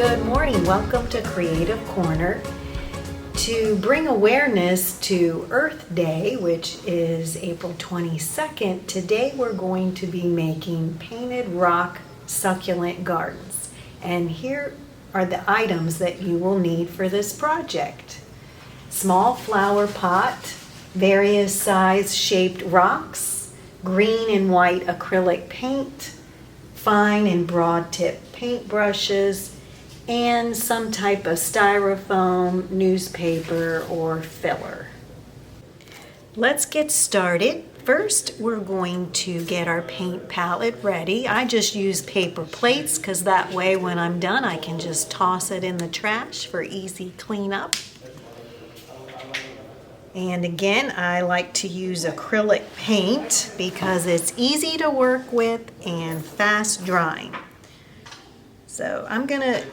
Good morning. Welcome to Creative Corner. To bring awareness to Earth Day, which is April 22nd, today we're going to be making painted rock succulent gardens. And here are the items that you will need for this project. Small flower pot, various size shaped rocks, green and white acrylic paint, fine and broad tip paint brushes, and some type of styrofoam, newspaper, or filler. Let's get started. First, we're going to get our paint palette ready. I just use paper plates because that way when I'm done I can just toss it in the trash for easy cleanup. And again, I like to use acrylic paint because it's easy to work with and fast drying. So I'm going to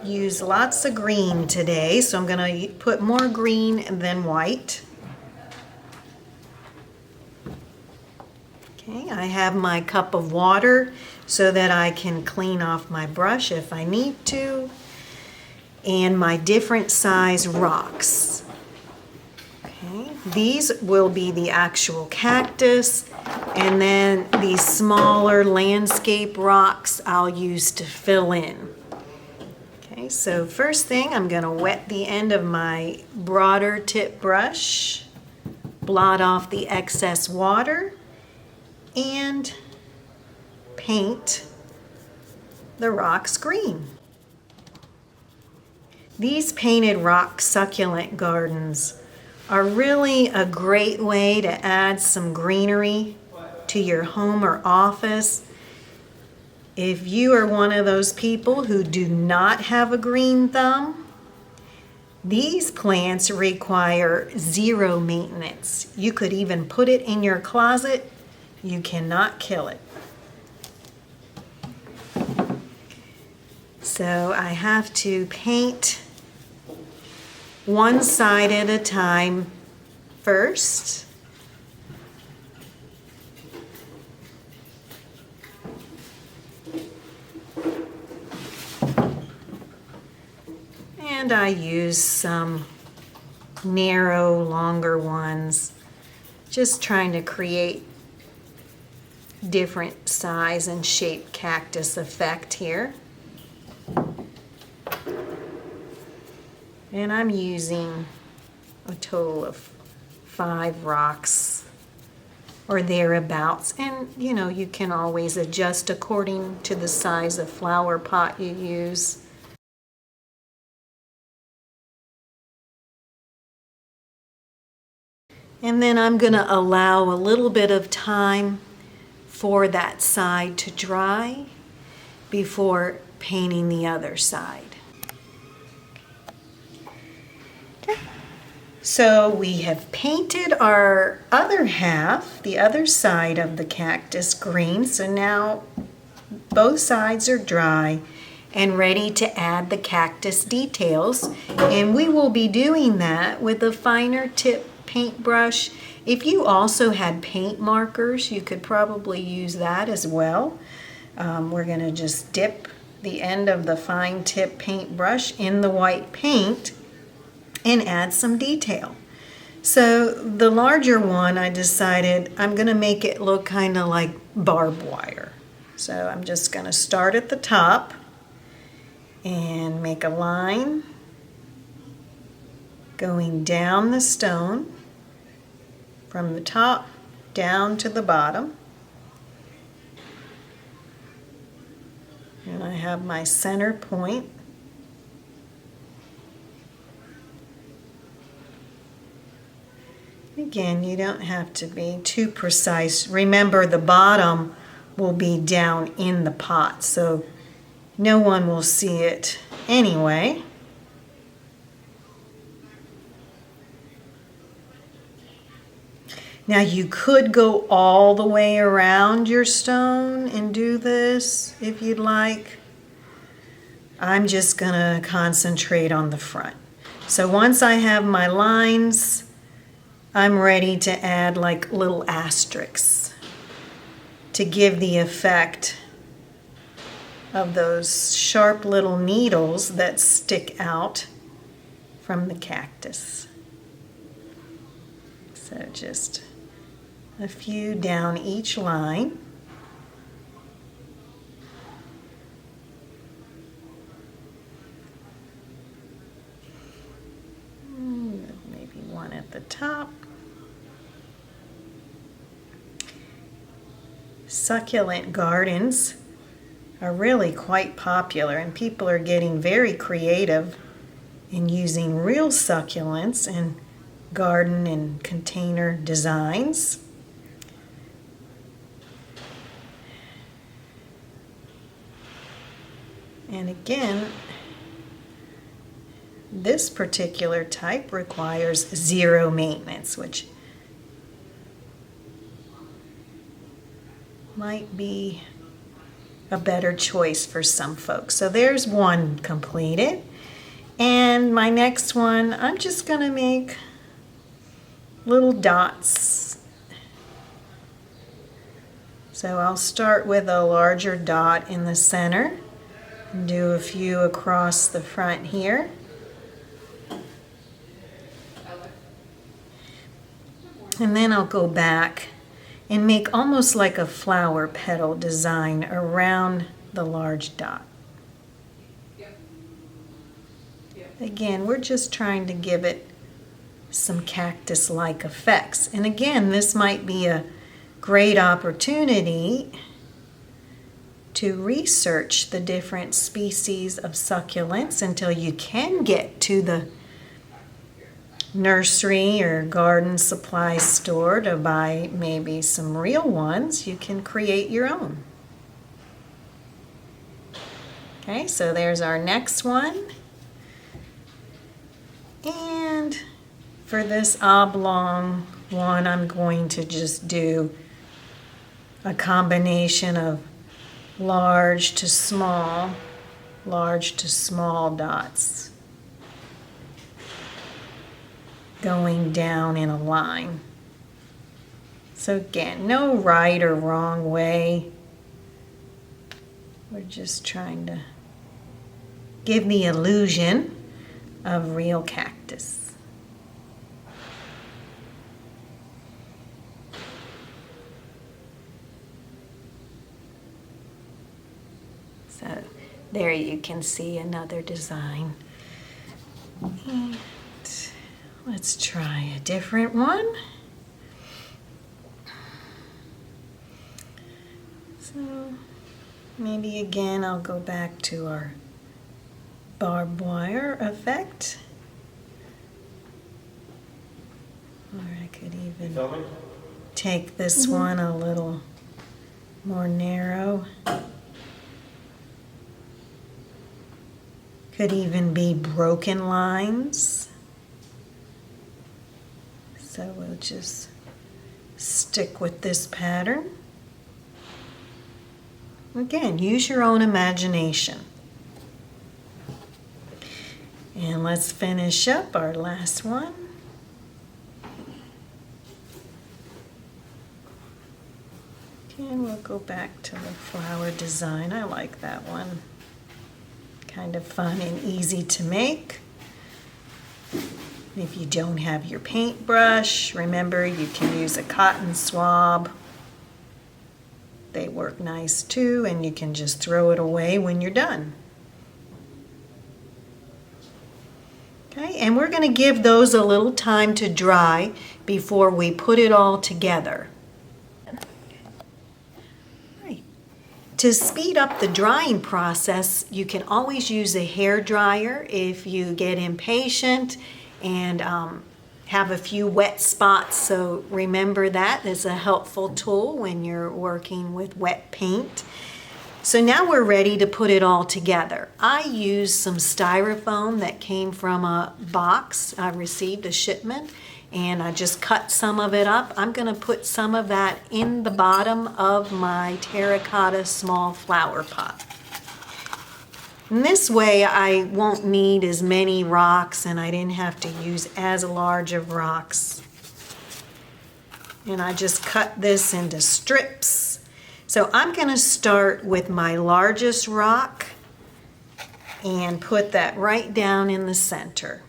use lots of green today, so I'm going to put more green than white. Okay, I have my cup of water so that I can clean off my brush if I need to, and my different size rocks. Okay, these will be the actual cactus, and then these smaller landscape rocks I'll use to fill in. Okay, so first thing, I'm going to wet the end of my broader tip brush, blot off the excess water, and paint the rocks green. These painted rock succulent gardens are really a great way to add some greenery to your home or office. If you are one of those people who do not have a green thumb, these plants require zero maintenance. You could even put it in your closet. You cannot kill it. So I have to paint one side at a time first. And I use some narrow, longer ones, just trying to create different size and shape cactus effect here. And I'm using a total of 5 rocks or thereabouts. And you know, you can always adjust according to the size of flower pot you use. And then I'm going to allow a little bit of time for that side to dry before painting the other side. So we have painted our other half, the other side of the cactus green. So now both sides are dry and ready to add the cactus details. And we will be doing that with a finer tip paintbrush. If you also had paint markers, you could probably use that as well. We're going to just dip the end of the fine tip paintbrush in the white paint and add some detail. So the larger one, I decided I'm going to make it look kind of like barbed wire. So I'm just going to start at the top and make a line going down the stone from the top down to the bottom. And I have my center point. Again, you don't have to be too precise. Remember, the bottom will be down in the pot, so no one will see it anyway. Now you could go all the way around your stone and do this if you'd like. I'm just going to concentrate on the front. So once I have my lines, I'm ready to add like little asterisks to give the effect of those sharp little needles that stick out from the cactus. So just a few down each line. Maybe one at the top. Succulent gardens are really quite popular, and people are getting very creative in using real succulents in garden and container designs. And again, this particular type requires zero maintenance, which might be a better choice for some folks. So there's one completed. And my next one, I'm just going to make little dots. So I'll start with a larger dot in the center and do a few across the front here. And then I'll go back and make almost like a flower petal design around the large dot. Again, we're just trying to give it some cactus-like effects. And again, this might be a great opportunity to research the different species of succulents until you can get to the nursery or garden supply store to buy maybe some real ones. You can create your own. Okay, so there's our next one. And for this oblong one, I'm going to just do a combination of large to small dots going down in a line. So again, no right or wrong way. We're just trying to give the illusion of real cactus. So there you can see another design. And let's try a different one. So maybe again I'll go back to our barbed wire effect. Or I could even take this one a little more narrow. Could even be broken lines. So we'll just stick with this pattern. Again, use your own imagination. And let's finish up our last one. And we'll go back to the flower design. I like that one. Kind of fun and easy to make. If you don't have your paintbrush, remember you can use a cotton swab. They work nice too, and you can just throw it away when you're done. Okay, and we're going to give those a little time to dry before we put it all together. Right. To speed up the drying process, you can always use a hair dryer if you get impatient and have a few wet spots. So remember that is a helpful tool when you're working with wet paint. So now we're ready to put it all together. I used some styrofoam that came from a box. I received a shipment and I just cut some of it up. I'm going to put some of that in the bottom of my terracotta small flower pot. And this way I won't need as many rocks and I didn't have to use as large of rocks. And I just cut this into strips. So I'm going to start with my largest rock and put that right down in the center.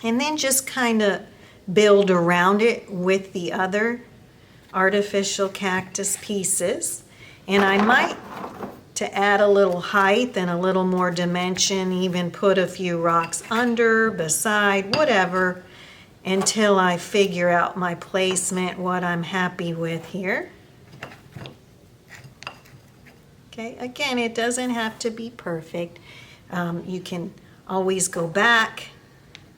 And then just kind of build around it with the other artificial cactus pieces. And I might, to add a little height and a little more dimension, even put a few rocks under, beside, whatever, until I figure out my placement, what I'm happy with here. Okay, again, it doesn't have to be perfect. You can always go back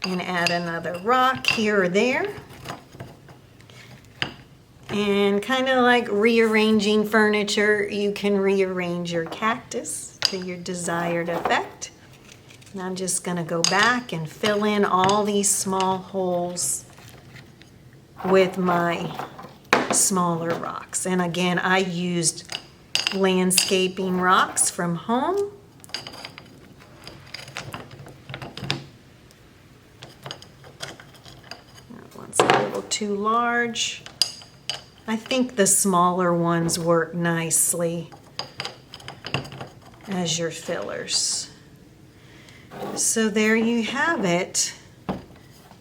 and add another rock here or there. And kind of like rearranging furniture, you can rearrange your cactus to your desired effect. And I'm just going to go back and fill in all these small holes with my smaller rocks. And again, I used landscaping rocks from home. That one's a little too large. I think the smaller ones work nicely as your fillers. So there you have it.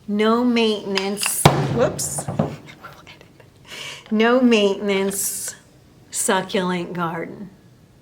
No maintenance, whoops. No maintenance succulent garden.